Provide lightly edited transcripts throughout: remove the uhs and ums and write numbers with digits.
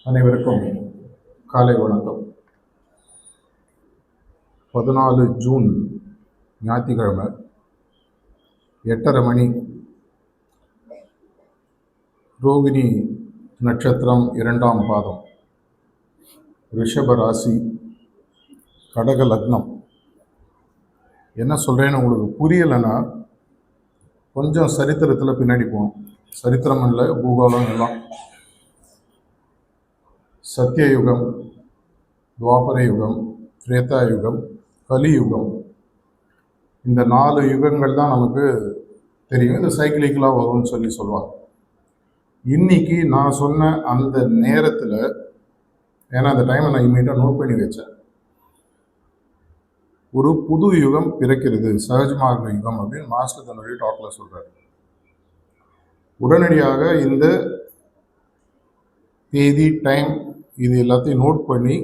அனைவருக்கும் காலை வணக்கம். 14 ஜூன் ஞாயிற்றுக்கிழமை 8:30 மணி. ரோகிணி நட்சத்திரம் 2ஆம் பாதம், ரிஷப ராசி, கடக லக்னம். என்ன சொல்கிறேன்னு உங்களுக்கு புரியலைன்னா கொஞ்சம் சரித்திரத்தில் பின்னாடி போகணும். சரித்திரம் இல்லை, பூகோளம் எல்லாம். சத்தியயுகம், துவாபர யுகம், திரேதா யுகம், கலியுகம், இந்த 4 யுகங்கள் தான் நமக்கு தெரியும். இது சைக்கிளிக்கலாக வரும்னு சொல்லுவாங்க. இன்னைக்கு நான் சொன்ன அந்த நேரத்தில், ஏன்னா அந்த டைமை நான் இமீடியட்டாக நோட் பண்ணி வச்சேன், ஒரு புது யுகம் பிறக்கிறது, சகஜமாக யுகம் அப்படின்னு மாஸ்டர் தன்னுடைய டாக்ல சொல்றாரு. உடனடியாக இந்த தேதி, டைம், இது எல்லாத்தையும் நோட் பண்ணி,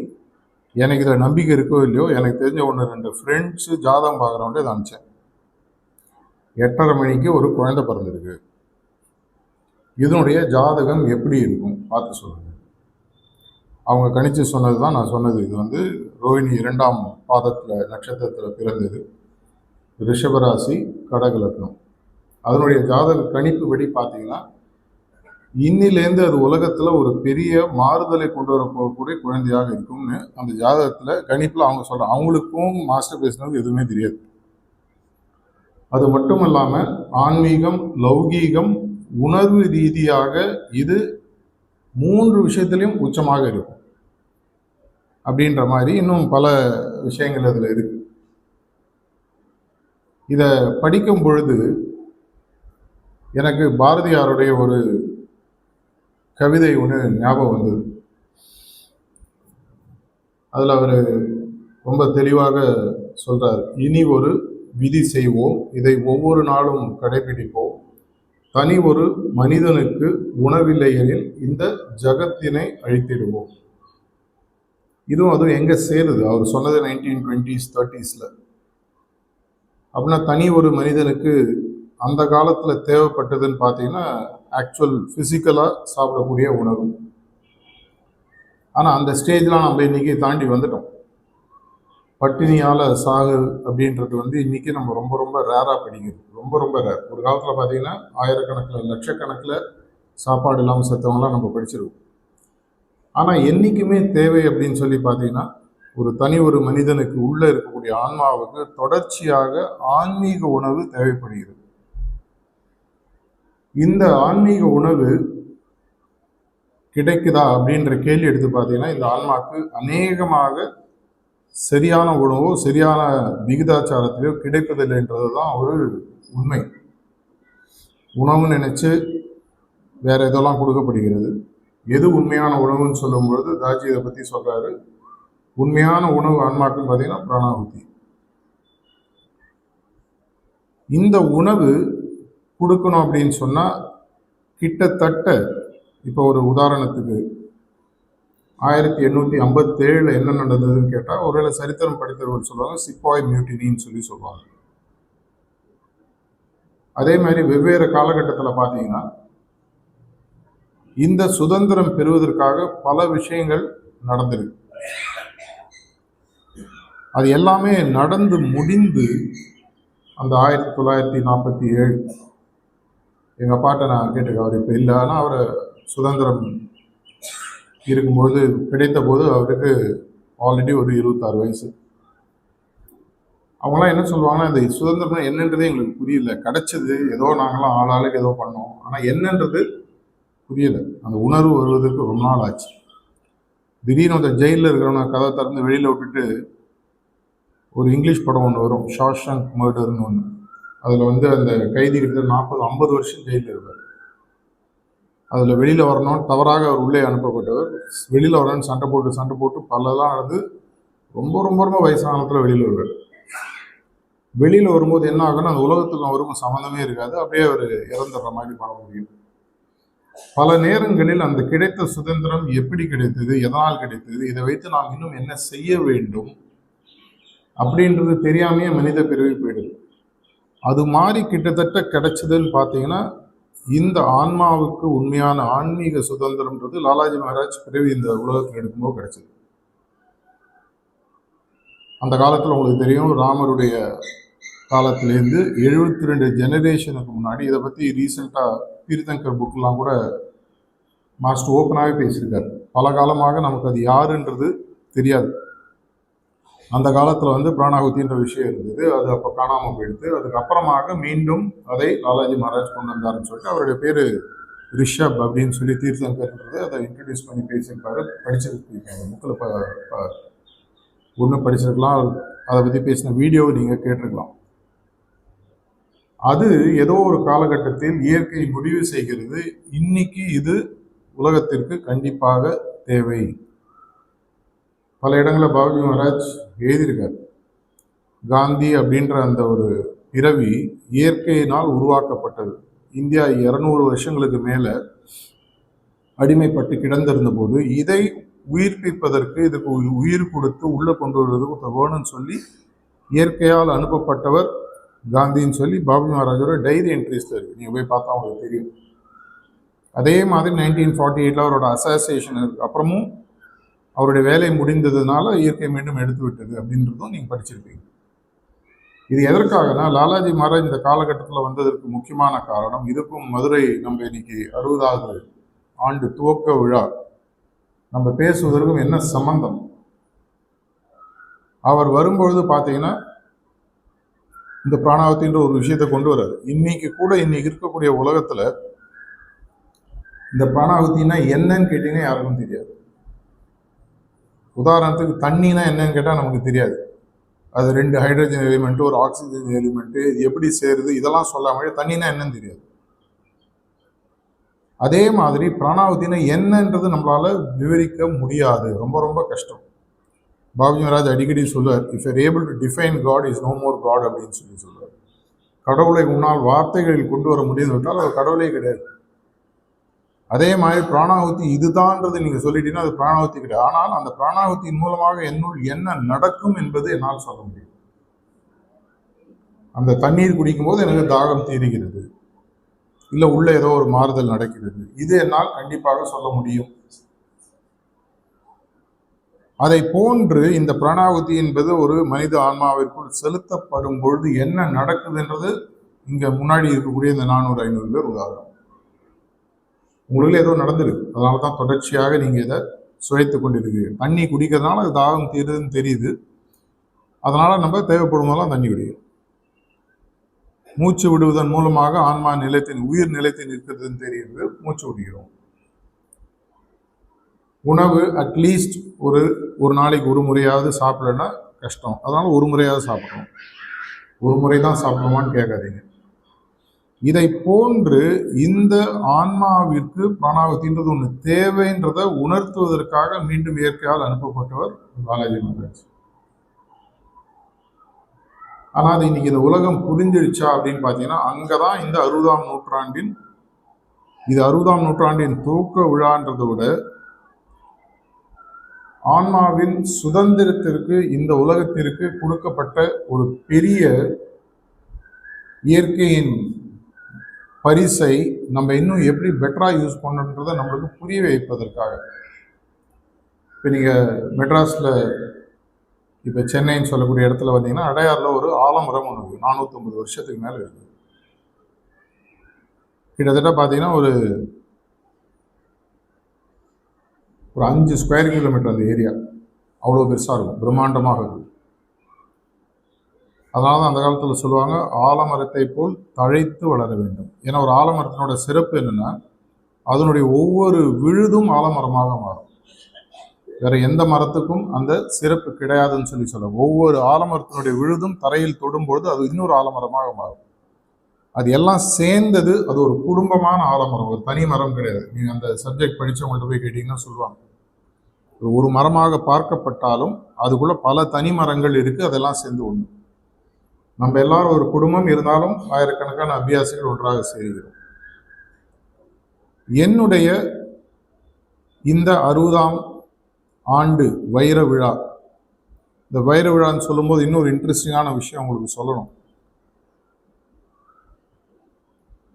எனக்கு இதில் நம்பிக்கை இருக்கோ இல்லையோ, எனக்கு தெரிஞ்ச 1-2 ஃப்ரெண்ட்ஸு ஜாதகம் பார்க்குறவன்ட்டு இதை அனுப்பிச்சேன். 8:30 மணிக்கு ஒரு குழந்தை பிறந்திருக்கு, இதனுடைய ஜாதகம் எப்படி இருக்கும் பார்த்து சொல்லுங்கள். அவங்க கணிச்சு சொன்னது தான் நான் சொன்னது. இது ரோஹிணி 2ஆம் பாதத்தில் நட்சத்திரத்தில் பிறந்தது, ரிஷபராசி, கடக லக்னம். அதனுடைய ஜாதக கணிப்புபடி பார்த்தீங்கன்னா இன்னிலேருந்து அது உலகத்தில் ஒரு பெரிய மாறுதலை கொண்டு வர போகக்கூடிய குழந்தையாக இருக்கும்னு அந்த ஜாதகத்தில் கணிப்பில் அவங்க சொல்கிறாங்க. அவங்களுக்கும் மாஸ்டர் பேசுனது எதுவுமே தெரியாது. அது மட்டும் இல்லாமல் ஆன்மீகம், லௌகீகம், உணர்வு ரீதியாக இது 3 விஷயத்திலையும் உச்சமாக இருக்கும் அப்படின்ற மாதிரி இன்னும் பல விஷயங்கள் அதில் இருக்கு. இதை படிக்கும் பொழுது எனக்கு பாரதியாருடைய ஒரு கவிதை ஒன்று ஞாபகம் வந்தது. அதில் அவர் ரொம்ப தெளிவாக சொல்றார். இனி ஒரு விதி செய்வோம், இதை ஒவ்வொரு நாளும் கடைபிடிப்போம், தனி ஒரு மனிதனுக்கு உணவில்லை எனில் இந்த ஜகத்தினை அழித்திடுவோம். அதுவும் எங்கே சேருது? அவர் சொன்னது 1920s 30s. அப்படின்னா தனி ஒரு மனிதனுக்கு அந்த காலத்தில் தேவைப்பட்டதுன்னு பார்த்தீங்கன்னா ஆக்சுவல் ஃபிசிக்கலாக சாப்பிடக்கூடிய உணவு. ஆனால் அந்த ஸ்டேஜ்லாம் நம்ம இன்றைக்கி தாண்டி வந்துட்டோம். பட்டினியால் சாகு அப்படின்றது இன்றைக்கி நம்ம ரொம்ப ரொம்ப ரேராக படிக்கிறது, ரொம்ப ரொம்ப ரேர். ஒரு காலத்தில் பார்த்தீங்கன்னா ஆயிரக்கணக்கில், லட்சக்கணக்கில் சாப்பாடு இல்லாமல் செத்தவங்களாம் நம்ம படிச்சிருக்கோம். ஆனால் என்றைக்குமே தேவை அப்படின்னு சொல்லி பார்த்தீங்கன்னா ஒரு மனிதனுக்கு உள்ளே இருக்கக்கூடிய ஆன்மாவுக்கு தொடர்ச்சியாக ஆன்மீக உணவு தேவைப்படுகிறது. இந்த ஆன்மீக உணவு கிடைக்குதா அப்படின்ற கேள்வி எடுத்து பார்த்தீங்கன்னா இந்த ஆன்மாவுக்கு அநேகமாக சரியான உணவோ சரியான விகிதாச்சாரத்திலையோ கிடைப்பதில்லைன்றது தான் ஒரு உண்மை. உணவுன்னு நினைச்சு வேற இதெல்லாம் கொடுக்கப்படுகிறது. எது உண்மையான உணவுன்னு சொல்லும்பொழுது தாஜி இதை பற்றி சொல்றாரு. உண்மையான உணவு ஆன்மாக்குன்னு பார்த்தீங்கன்னா பிராணாகுதி. இந்த உணவு கொடுக்கணும் அப்படின்னு சொன்னால் கிட்டத்தட்ட இப்போ ஒரு உதாரணத்துக்கு 1857 என்ன நடந்ததுன்னு கேட்டால் ஒருவேளை சரித்திரம் படித்தவர்கள் சொல்லுவாங்க சிப்பாய் மியூட்டினின்னு சொல்லுவாங்க. அதே மாதிரி வெவ்வேறு காலகட்டத்தில் பார்த்தீங்கன்னா இந்த சுதந்திரம் பெறுவதற்காக பல விஷயங்கள் நடந்திருக்கு. அது எல்லாமே நடந்து முடிந்து அந்த 1947 எங்கள் அப்பாட்ட நான் கேட்டுக்க, அவர் இப்போ இல்லை, ஆனால் அவர் சுதந்திரம் இருக்கும்போது கிடைத்த போது அவருக்கு ஆல்ரெடி ஒரு 26 வயசு. அவங்களாம் என்ன சொல்லுவாங்கன்னா இந்த சுதந்திரம் என்னன்றதே எங்களுக்கு புரியல, கிடைச்சது ஏதோ நாங்களாம் ஆளாளுக்கு ஏதோ பண்ணோம், ஆனால் என்னன்றது புரியல. அந்த உணர்வு வருவதற்கு ரொம்ப நாள் ஆச்சு. திடீர்னு அந்த ஜெயிலில் இருக்கிறவங்க கதை திறந்து வெளியில் விட்டுட்டு ஒரு இங்கிலீஷ் படம் ஒன்று வரும், ஷாஷாங்க் மர்டர்னு ஒன்று. அதில் அந்த கைதி கிட்ட 40-50 வருஷம் ஜெயிலில் இருப்பார். அதில் வெளியில் வரணும்னு தவறாக அவர் உள்ளே அனுப்பப்பட்டவர். வெளியில் வரணும்னு சண்டை போட்டு பலலாம் ரொம்ப ரொம்ப ரொம்ப வயசானத்தில் வெளியில் வருவார். வெளியில் வரும்போது என்ன ஆகுன்னா அந்த உலகத்துக்கும் அவருக்கும் சம்மந்தமே இருக்காது, அப்படியே அவர் இறந்துடுற மாதிரி பண்ண முடியும். பல நேரங்களில் அந்த கிடைத்த சுதந்திரம் எப்படி கிடைத்தது, எதனால் கிடைத்தது, இதை வைத்து நாம் இன்னும் என்ன செய்ய வேண்டும் அப்படின்றது தெரியாமையே மனித பிறவி போயிடுது. அது மாதிரி கிட்டத்தட்ட கிடைச்சதுன்னு பார்த்தீங்கன்னா இந்த ஆன்மாவுக்கு உண்மையான ஆன்மீக சுதந்திரம்ன்றது லாலாஜி மகாராஜ் பிறவி இந்த உலகத்தில் எடுக்கும்போது கிடைச்சது. அந்த காலத்தில் உங்களுக்கு தெரியும், ராமருடைய காலத்திலேருந்து 72 ஜெனரேஷனுக்கு முன்னாடி இதை பற்றி ரீசெண்டாக தீர்த்தங்கர் புக்கெலாம் கூட மாஸ்டர் ஓப்பனாகவே பேசியிருக்காரு. பல காலமாக நமக்கு அது யாருன்றது தெரியாது. அந்த காலத்தில் பிராணாகுத்தின்ற விஷயம் இருந்தது, அது அப்போ காணாமல் போயிடுது. அதுக்கப்புறமாக மீண்டும் அதை லாலாஜி மகாராஜ் கொண்டு வந்தாருன்னு சொல்லிட்டு அவருடைய பேர் ரிஷப் அப்படின்னு சொல்லி தீர்த்தங்கர்ன்றது அதை இன்ட்ரடியூஸ் பண்ணி பேசியிருப்பாரு. படிச்சிருக்கீங்க புக்கில் ஒன்று படிச்சிருக்கலாம், அதை பற்றி பேசின வீடியோவை நீங்கள் கேட்டிருக்கலாம். அது ஏதோ ஒரு காலகட்டத்தில் இயற்கை முடிவு செய்கிறது, இன்னைக்கு இது உலகத்திற்கு கண்டிப்பாக தேவை. பல இடங்களில் பாபுஜி மகாராஜ் எழுதியிருக்கார், காந்தி அப்படின்ற அந்த ஒரு பிறவி இயற்கையினால் உருவாக்கப்பட்டது. இந்தியா 200 வருஷங்களுக்கு மேலே அடிமைப்பட்டு கிடந்திருந்த போது இதை உயிர்ப்பிப்பதற்கு, இதுக்கு உயிர் கொடுத்து உள்ளே கொண்டு வருவதற்கு வேணும்னு சொல்லி இயற்கையால் அனுப்பப்பட்டவர் காந்தின்னு சொல்லி பாபுஜி மகாராஜோட டைரி என்ட்ரிஸில் இருக்குது. நீங்கள் போய் பார்த்தா உங்களுக்கு தெரியும். அதே மாதிரி 1948 அவரோட அசாசினேஷனுக்கு அப்புறமும் அவருடைய வேலை முடிந்ததுனால இயற்கை மீண்டும் எடுத்து விட்டது அப்படின்றதும் நீங்கள் படிச்சிருப்பீங்க. இது எதற்காகனா, லாலாஜி மகாராஜ் இந்த காலகட்டத்தில் வந்ததற்கு முக்கியமான காரணம், இதுக்கும் மதுரை நம்ம இன்னைக்கு 60வது ஆண்டு துவக்க விழா நம்ம பேசுவதற்கும் என்ன சம்பந்தம்? அவர் வரும்பொழுது பார்த்தீங்கன்னா இந்த பிராணாவத்தின்ற ஒரு விஷயத்தை கொண்டு வர்றாரு. இன்னைக்கு கூட இன்னைக்கு இருக்கக்கூடிய உலகத்தில் இந்த பிராணாவத்தின்னா என்னன்னு கேட்டீங்கன்னா யாருக்கும் தெரியாது. உதாரணத்துக்கு தண்ணினா என்னன்னு கேட்டால் நமக்கு தெரியாது. அது 2 ஹைட்ரஜன் எலிமெண்ட்டு, ஒரு ஆக்சிஜன் எலிமெண்ட்டு, இது எப்படி சேருது இதெல்லாம் சொல்லாமல் தண்ணினா என்னன்னு தெரியாது. அதே மாதிரி பிராணாவத்தினா என்னன்றது நம்மளால விவரிக்க முடியாது, ரொம்ப ரொம்ப கஷ்டம். பாபுஜி மகாராஜ் அடிக்கடி சொல்லுவார், if you're able to define God is no more God அப்படின்னு சொல்லி சொல்லுவார். கடவுளை உன்னால் வார்த்தைகளில் கொண்டு வர முடியும்னு விட்டால் அவர் கடவுளே கிடையாது. அதே மாதிரி பிராணாகுத்தி இதுதான்றது நீங்கள் சொல்லிட்டீங்கன்னா அது பிராணாகுத்தி கிடையாது. ஆனால் அந்த பிராணாகுத்தின் மூலமாக என்னுள் என்ன நடக்கும் என்பது என்னால் சொல்ல முடியும். அந்த தண்ணீர் குடிக்கும் போது எனக்கு தாகம் தீருகிறது, இல்லை உள்ள ஏதோ ஒரு மாறுதல் நடக்கிறது, இது என்னால் கண்டிப்பாக சொல்ல முடியும். அதை போன்று இந்த பிராணாகுத்தி என்பது ஒரு மனித ஆன்மாவிற்குள் செலுத்தப்படும் பொழுது என்ன நடக்குதுன்றது இங்க முன்னாடி இருக்கக்கூடிய இந்த 400-500 பேர் உதாரணம். உங்களுக்கு ஏதோ நடந்திருக்கு, அதனால தான் தொடர்ச்சியாக நீங்க இதை சுவைத்து கொண்டிருக்கீங்க. தண்ணி குடிக்கிறதுனால அது தாகம் தீருதுன்னு தெரியுது, அதனால நம்ம தேவைப்படும் போதெல்லாம் தண்ணி குடிக்கிறோம். மூச்சு விடுவதன் மூலமாக ஆன்மா நிலையத்தின் உயிர் நிலையத்தில் இருக்கிறதுன்னு தெரியுது, மூச்சு விடுகிறோம். உணவு அட்லீஸ்ட் ஒரு நாளைக்கு ஒரு முறையாவது சாப்பிடலன்னா கஷ்டம், அதனால ஒரு முறையாவது சாப்பிடணும். ஒரு முறை தான் சாப்பிடுவோமான்னு கேட்காதீங்க. இதை போன்று இந்த ஆன்மாவிற்கு பிராணாகுத்தின்றது ஒன்று தேவைன்றதை உணர்த்துவதற்காக மீண்டும் இயற்கையால் அனுப்பப்பட்டவர் லாலாஜி மகாராஜ். ஆனால் அது இன்னைக்கு இந்த உலகம் புரிஞ்சிடுச்சா அப்படின்னு பார்த்தீங்கன்னா அங்கதான் இந்த 60ஆம் நூற்றாண்டின் துவக்க விழான்றதை விட ஆன்மாவின் சுதந்திரத்திற்கு இந்த உலகத்திற்கு கொடுக்கப்பட்ட ஒரு பெரிய இயற்கையின் பரிசை நம்ம இன்னும் எப்படி பெட்டராக யூஸ் பண்ணணுன்றதை நம்மளுக்கு புரிய வைப்பதற்காக. இப்போ நீங்கள் மெட்ராஸில் இப்போ சென்னைன்னு சொல்லக்கூடிய இடத்துல வந்தீங்கன்னா அடையாறில் ஒரு ஆலமரம் ஒன்று இருக்குது, 450 வருஷத்துக்கு மேலே இருக்குது. கிட்டத்தட்ட பார்த்தீங்கன்னா ஒரு 5 ஸ்கொயர் கிலோமீட்டர் அந்த ஏரியா அவ்வளோ பெருசாக இருக்கும், பிரம்மாண்டமாக இருக்கும். அதனால தான் அந்த காலத்தில் சொல்லுவாங்க ஆலமரத்தை போல் தழைத்து வளர வேண்டும். ஏன்னா ஒரு ஆலமரத்தினோட சிறப்பு என்னென்னா அதனுடைய ஒவ்வொரு விழுதும் ஆலமரமாக மாறும். வேற எந்த மரத்துக்கும் அந்த சிறப்பு கிடையாதுன்னு சொல்ல ஒவ்வொரு ஆலமரத்தினுடைய விழுதும் தரையில் தொடும்பொழுது அது இன்னொரு ஆலமரமாக மாறும். அது எல்லாம் சேர்ந்தது, அது ஒரு குடும்பமான ஆலமரம், ஒரு தனி மரம் கிடையாது. நீங்கள் அந்த சப்ஜெக்ட் படித்தவங்கள்ட்ட போய் கேட்டிங்கன்னா சொல்லுவாங்க, ஒரு மரமாக பார்க்கப்பட்டாலும் அதுக்குள்ள பல தனி மரங்கள் இருக்குது, அதெல்லாம் சேர்ந்து ஒன்று. நம்ம எல்லாரும் ஒரு குடும்பம், இருந்தாலும் ஆயிரக்கணக்கான அபியாசிகள் ஒன்றாக சேர்கிறோம். என்னுடைய இந்த 60ஆம் ஆண்டு வைர விழா, இந்த வைர விழான்னு சொல்லும்போது இன்னொரு இன்ட்ரெஸ்டிங்கான விஷயம் உங்களுக்கு சொல்லணும்.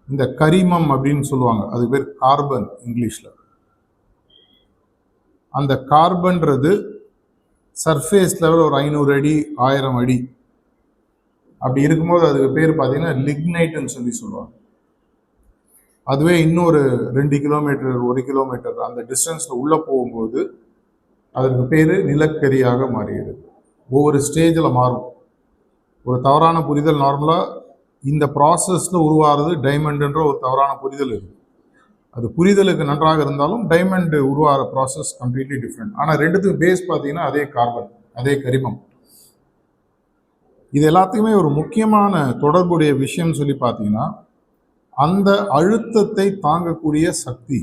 இந்த கரிமம் அப்படின்னு சொல்லுவாங்க, அது பேர் கார்பன் இங்கிலீஷில். அந்த கார்பன்றது சர்ஃபேஸ் லெவல் ஒரு 500 அடி 1000 அடி அப்படி இருக்கும்போது அதுக்கு பேர் பார்த்தீங்கன்னா லிக்னைட்னு சொல்லுவாங்க. அதுவே இன்னொரு 2 கிலோமீட்டர் 1 கிலோமீட்டர் அந்த டிஸ்டன்ஸில் உள்ளே போகும்போது அதற்கு பேர் நிலக்கரியாக மாறுகிறது. ஒவ்வொரு ஸ்டேஜில் மாறும். ஒரு தவறான புரிதல் நார்மலாக இந்த ப்ராசஸில் உருவாகிறது டைமண்டுன்ற ஒரு தவறான புரிதல் இருக்குது. அது புரிதலுக்கு நன்றாக இருந்தாலும் டைமண்ட் உருவாகிற ப்ராசஸ் கம்ப்ளீட்லி டிஃப்ரெண்ட். ஆனால் ரெண்டுத்துக்கும் பேஸ் பார்த்தீங்கன்னா அதே கார்பன், அதே கரிமம். இது எல்லாத்துக்குமே ஒரு முக்கியமான தொடர்புடைய விஷயம் சொல்லி பார்த்தீங்கன்னா அந்த அழுத்தத்தை தாங்கக்கூடிய சக்தி.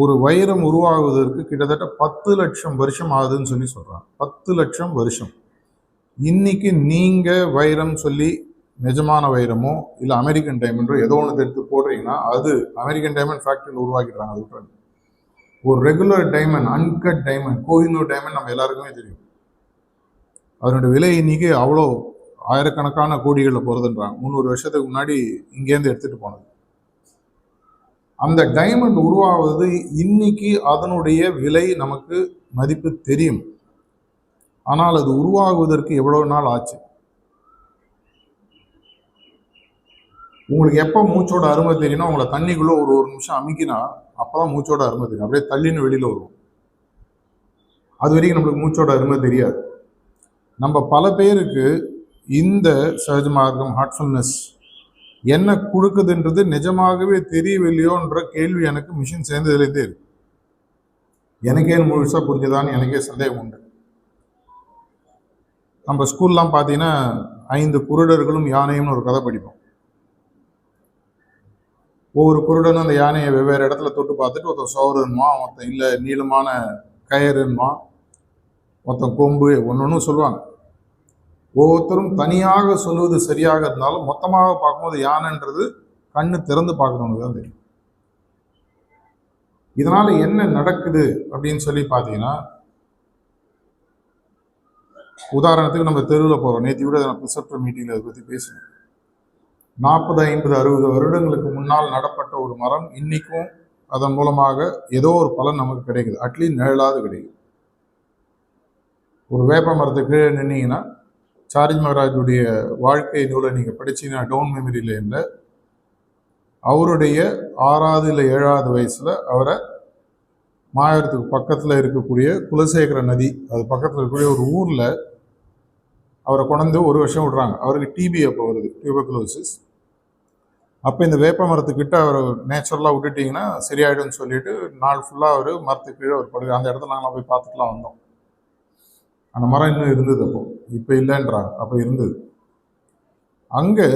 ஒரு வைரம் உருவாகுவதற்கு கிட்டத்தட்ட 10 லட்சம் வருஷம் ஆகுதுன்னு சொல்லி சொல்றாங்க. 10 லட்சம் வருஷம். இன்னைக்கு நீங்க வைரம் சொல்லி நிஜமான வைரமோ இல்லை அமெரிக்கன் டைமண்டோ ஏதோ ஒன்று எடுத்து போடுறீங்கன்னா அது அமெரிக்கன் டைமண்ட் ஃபேக்டரியில் உருவாக்கிடுறாங்க. அது ஒரு regular diamond, uncut diamond, Kohinoor diamond நம்ம எல்லாருக்குமே தெரியும். அதனுடைய விலை இன்னைக்கு அவ்வளோ ஆயிரக்கணக்கான கோடிகளில் போகிறதுன்றாங்க. 300 வருஷத்துக்கு முன்னாடி இங்கேருந்து எடுத்துகிட்டு போனது. அந்த டைமண்ட் உருவாவது இன்னைக்கு அதனுடைய விலை நமக்கு மதிப்பு தெரியும். ஆனால் அது உருவாகுவதற்கு எவ்வளவு நாள் ஆச்சு? உங்களுக்கு எப்போ மூச்சோட அருமை தெரியும்னா உங்களை தண்ணிக்குள்ளே ஒரு நிமிஷம் அமுக்கினா அப்போதான் மூச்சோட அருமை தெரியும். அப்படியே தள்ளின்னு வெளியில் வரும். அது வரைக்கும் நம்மளுக்கு மூச்சோட அருமை தெரியாது. நம்ம பல பேருக்கு இந்த சஹஜ மார்க்கம், ஹார்ட்ஃபுல்னஸ் என்ன கொடுக்குதுன்றது நிஜமாகவே தெரியவில்லையோன்ற கேள்வி எனக்கு மிஷின் சேர்ந்ததுலேருந்தே இருக்கு. எனக்கே முழுசாக புரிஞ்சுதான்னு எனக்கே சந்தேகம் உண்டு. நம்ம ஸ்கூல்லாம் பார்த்தீங்கன்னா 5 குருடர்களும் யானையும்னு ஒரு கதை படிப்போம். ஒவ்வொரு குருடனும் அந்த யானையை வெவ்வேறு இடத்துல தொட்டு பார்த்துட்டு ஒருத்தன் சோறுன்மா, ஒருத்தன் இல்லை நீளமான கயறுன்மா, ஒருத்தன் கொம்பு, ஒன்று சொல்லுவாங்க. ஒவ்வொருத்தரும் தனியாக சொல்வது சரியாக இருந்தாலும் மொத்தமாக பார்க்கும்போது யானைன்றது கண்ணு திறந்து பார்க்குறவங்களுக்கு தான் தெரியும். இதனால என்ன நடக்குது அப்படின்னு சொல்லி பார்த்தீங்கன்னா, உதாரணத்துக்கு நம்ம தெருவில் போகிறோம். நேற்று கூட நான் ப்ரிசெப்டர் மீட்டிங்கில் அதை பற்றி பேசினேன். 40, 50, 60 வருடங்களுக்கு முன்னால் நடப்பட்ட ஒரு மரம் இன்னைக்கும் அதன் மூலமாக ஏதோ ஒரு பலன் நமக்கு கிடைக்குது. அட்லீஸ்ட் நிழலாவது கிடைக்குது. ஒரு வேப்ப மரத்துக்கு கீழே நின்னீங்கன்னா, சார்ஜ் மகராஜுடைய வாழ்க்கை நூலை நீங்கள் படிச்சீங்கன்னா டவுன் மெமரி லேனில் அவருடைய 6வது இல்லை 7வது வயசில் அவரை மாயவரத்துக்கு பக்கத்தில் இருக்கக்கூடிய குலசேகர நதி, அது பக்கத்தில் இருக்கக்கூடிய ஒரு ஊரில் அவரை கொண்டு 1 வருஷம் விடுறாங்க. அவருக்கு டிபி அப்போ வருது, டியூபர்குலோசிஸ். அப்போ இந்த வேப்ப மரத்துக்கிட்ட அவர் நேச்சுரலாக விட்டுட்டிங்கன்னா சரியாயிடும்னு சொல்லிட்டு நாள் ஃபுல்லாக அவர் மரத்துக்கு கீழே ஒரு படுகை. அந்த இடத்துல நாங்கள் போய் பார்த்துட்டுலாம் வந்தோம். அந்த மரம் இன்னும் இருந்தது. அப்போ இப்போ இல்லைன்றாங்க, அப்போ இருந்தது. அங்கே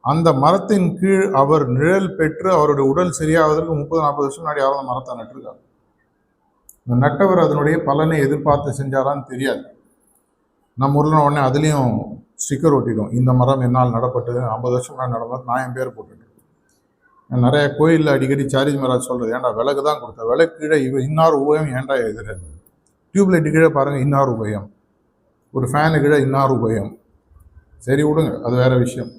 அந்த மரத்தின் கீழ் அவர் நிழல் பெற்று அவருடைய உடல் சரியாவதற்கு 30-40 வருஷம் முன்னாடி யாரும் மரத்தை நட்டுருக்காங்க. இந்த நட்டவர் அதனுடைய பலனை எதிர்பார்த்து செஞ்சாரான்னு தெரியாது. நம்ம ஊரில் உடனே அதுலேயும் ஸ்டிக்கர் ஒட்டிடும், இந்த மரம் என்னால் நடப்பட்டது, 50 வருஷம் முன்னாடி நடந்தது, நான் என் பேர் போட்டுட்டு. நிறைய கோயிலில் அடிக்கடி சார்ஜ் மகாராஜ் சொல்கிறது, ஏன்டா விளக்கு தான் கொடுத்த, விளக்கு கீழே இன்னார் உபயம் ஏன்டா எதிர, டியூப்லைட்டு கீழே பாருங்கள் இன்னார் உபயம், ஒரு ஃபேனு கீழே இன்னார் உபயம். சரி விடுங்க, அது வேற விஷயம்.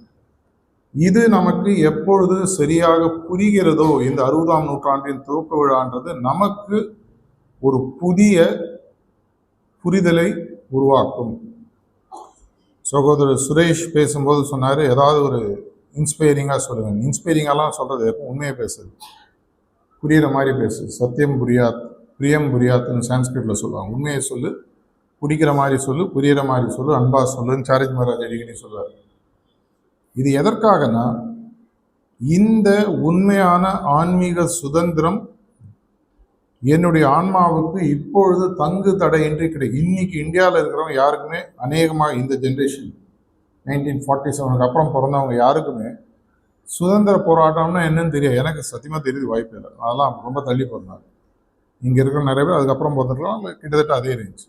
இது நமக்கு எப்பொழுது சரியாக புரிகிறதோ, இந்த 60ஆம் நூற்றாண்டின் துவக்க விழான்றது நமக்கு ஒரு புதிய புரிதலை உருவாக்கும். சகோதரர் சுரேஷ் பேசும்போது சொன்னார், ஏதாவது ஒரு இன்ஸ்பைரிங்காக சொல்லுங்கள். இன்ஸ்பைரிங்காலாம் சொல்கிறது எப்போ உண்மையை பேசுது, புரிகிற மாதிரி பேசு. சத்தியம் புரியாத், பிரியம் புரியாத்துன்னு சான்ஸ்கிரிட்டில் சொல்லுவாங்க. உண்மையை சொல்லு, பிடிக்கிற மாதிரி சொல்லு, புரிகிற மாதிரி சொல்லு, அன்பா சொல்லுன்னு சார்ஜ் மகாராஜ் அடிக்கடி சொல்லுவார். இது எதற்காகனா, இந்த உண்மையான ஆன்மீக சுதந்திரம் என்னுடைய ஆன்மாவுக்கு இப்பொழுது தங்கு தடையின்றி கிடைக்கும். இன்னைக்கு இந்தியாவில் இருக்கிறவங்க யாருக்குமே, அநேகமாக இந்த ஜென்ரேஷன் 1947 அப்புறம் பிறந்தவங்க யாருக்குமே சுதந்திர போராட்டம்னா என்னன்னு தெரியாது. எனக்கு சத்தியமாக தெரியுது, வாய்ப்பு இல்லை. அதெல்லாம் ரொம்ப தள்ளி பிறந்தாங்க. இங்கே இருக்கிற நிறைய பேர் அதுக்கப்புறம் பிறந்துருக்கலாம், கிட்டத்தட்ட அதே ரேஞ்ச்.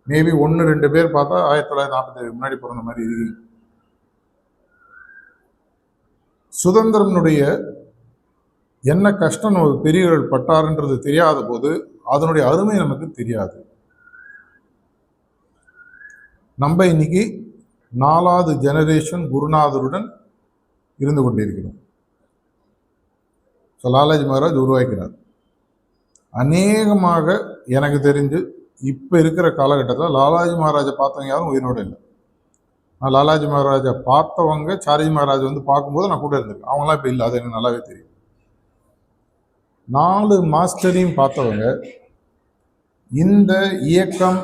மேபி 1-2 பேர் பார்த்தா 1947 முன்னாடி பிறந்த மாதிரி இருக்கு. சுதந்திரனுடைய என்ன கஷ்டம் ஒரு பெரியவர்கள் பட்டாருன்றது தெரியாத போது அதனுடைய அருமை நமக்கு தெரியாது. நம்ம இன்னைக்கு 4வது ஜெனரேஷன் குருநாதருடன் இருந்து கொண்டிருக்கிறோம். ஸோ லாலாஜி மகாராஜ் உருவாக்கினார். அநேகமாக எனக்கு தெரிஞ்சு இப்போ இருக்கிற காலகட்டத்தில் லாலாஜி மகாராஜை பார்த்தவங்க யாரும் உயிரோடு இல்லை. நான் லாலாஜி மகாராஜை பார்த்தவங்க சாரிஜி மகாராஜ் வந்து பார்க்கும்போது நான் கூட இருந்திருக்கேன். அவங்களாம் இப்போ இல்லை, அது எனக்கு நல்லாவே தெரியும். 4 மாஸ்டரையும் பார்த்தவங்க இந்த இயக்கம்